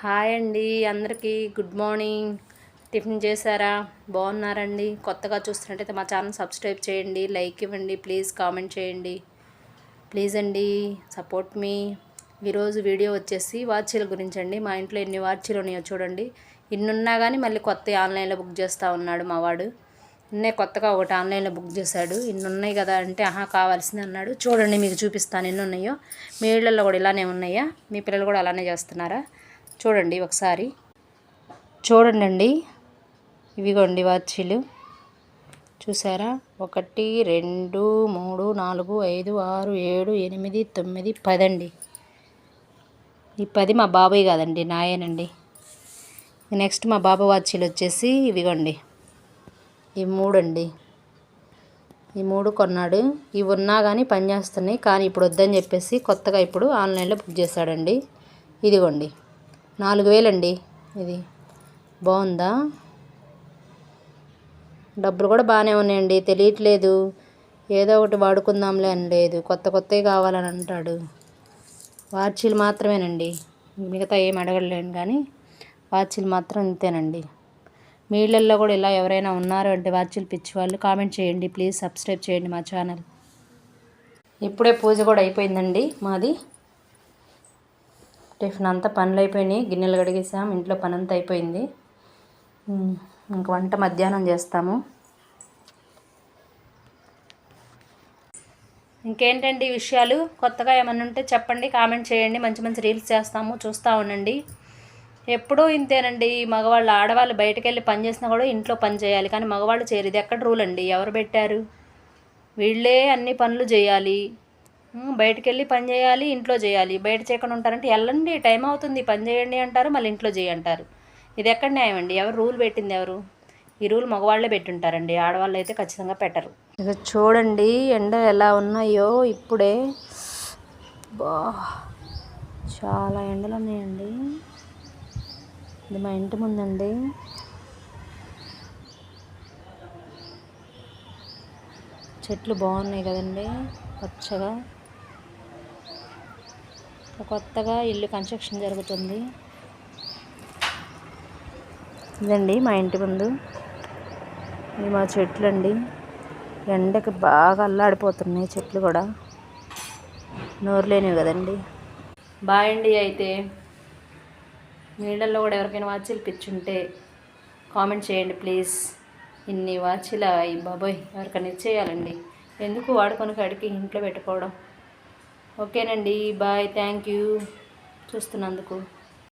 Hi అండి, అందరికీ good morning. Tiffin చేశారా? బాగున్నారండి? కొత్తగా చూస్తున్నట్టయితే మా ఛానల్ సబ్స్క్రైబ్ చేయండి, లైక్ ఇవ్వండి, ప్లీజ్ కామెంట్ చేయండి. ప్లీజ్ అండి, సపోర్ట్ మీ. ఈరోజు వీడియో వచ్చేసి వాచీల గురించి అండి. మా ఇంట్లో ఎన్ని వాచీలు ఉన్నాయో చూడండి. ఇన్ని ఉన్నా కానీ మళ్ళీ కొత్త ఆన్లైన్లో బుక్ చేస్తూ ఉన్నాడు మా వాడు. నిన్నే కొత్తగా ఒకటి ఆన్లైన్లో బుక్ చేశాడు. ఇన్ని ఉన్నాయి కదా అంటే కావాల్సింది అన్నాడు. చూడండి, మీకు చూపిస్తాను ఎన్ని ఉన్నాయో. మీ ఇళ్ళల్లో కూడా ఇలానే ఉన్నాయా? మీ పిల్లలు కూడా అలానే చేస్తున్నారా? చూడండి ఒకసారి. చూడండి అండి, ఇవిగోండి వాచీలు. చూసారా? 1 2 3 4 5 6 7 8 9 10 అండి. ఈ 10 మా బాబాయ్ కాదండి, నాయేనండి. నెక్స్ట్ మా బాబా వాచీలు వచ్చేసి ఇవిగోండి, ఈ 3 అండి. ఈ 3 కొన్నాడు. ఇవి ఉన్నా కానీ పనిచేస్తున్నాయి, కానీ ఇప్పుడు వద్దని చెప్పేసి కొత్తగా ఇప్పుడు ఆన్లైన్లో బుక్ చేశాడండి. ఇదిగోండి 4000 అండి. ఇది బాగుందా? డబ్బులు కూడా బాగానే ఉన్నాయండి. తెలియట్లేదు, ఏదో ఒకటి వాడుకుందాంలే అని లేదు, కొత్తవి కావాలని అంటాడు. వాచీలు మాత్రమేనండి, మిగతా ఏం అడగలేను, కానీ వాచీలు మాత్రం ఇంతేనండి. మీ ఇళ్ళల్లో కూడా ఇలా ఎవరైనా ఉన్నారు అంటే వాచీలు పిచ్చి వాళ్ళు కామెంట్ చేయండి, ప్లీజ్ సబ్స్క్రైబ్ చేయండి మా ఛానల్. ఇప్పుడే పూజ కూడా అయిపోయిందండి మాది. టిఫిన్ అంతా పనులు అయిపోయినాయి, గిన్నెలు కడిగేసాం, ఇంట్లో పని అంతా అయిపోయింది. ఇంక వంట మధ్యాహ్నం చేస్తాము. ఇంకేంటండి విషయాలు? కొత్తగా ఏమన్నా ఉంటే చెప్పండి, కామెంట్ చేయండి. మంచి మంచి రీల్స్ చేస్తాము, చూస్తూ ఉండండి. ఎప్పుడూ ఇంతేనండి. మగవాళ్ళు ఆడవాళ్ళు బయటకు వెళ్ళి పని చేసినా కూడా ఇంట్లో పని చేయాలి, కానీ మగవాళ్ళు చేయరు. ఇది ఎక్కడ రూల్ అండి? ఎవరు పెట్టారు? వీళ్ళే అన్ని పనులు చేయాలి. బయటకు వెళ్ళి పని చేయాలి, ఇంట్లో చేయాలి. బయట చేయకుండా ఉంటారంటే వెళ్ళండి, టైం అవుతుంది, పని చేయండి అంటారు, మళ్ళీ ఇంట్లో చేయంటారు. ఇది ఎక్కడ న్యాయం అండి? ఎవరు రూల్ పెట్టింది? ఎవరు? ఈ రూల్ మగవాళ్ళే పెట్టుంటారండి, ఆడవాళ్ళు అయితే ఖచ్చితంగా పెట్టరు. ఇక చూడండి ఎండలు ఎలా ఉన్నాయో ఇప్పుడే. చాలా ఎండలు ఉన్నాయండి. ఇది మా ఇంటి ముందండి. చెట్లు బాగున్నాయి కదండి, పచ్చగా. కొత్తగా ఇల్లు కన్స్ట్రక్షన్ జరుగుతుంది. ఇదండి మా ఇంటి ముందు, ఇది మా చెట్లు అండి. ఎండకి బాగా అల్లాడిపోతున్నాయి చెట్లు కూడా, నోరు లేనివి కదండి. బాయ్ అండి. అయితే నీళ్ళల్లో కూడా ఎవరికైనా వాచీలు పిచ్చుంటే కామెంట్ చేయండి ప్లీజ్. ఇన్ని వాచీల ఈ బాబోయ్, ఎవరికైనా ఇచ్చేయాలండి. ఎందుకు వాడుకొని కాడికి ఇంట్లో పెట్టుకోవడం. ఓకేనండి, బాయ్. Thank you చూస్తున్నందుకు.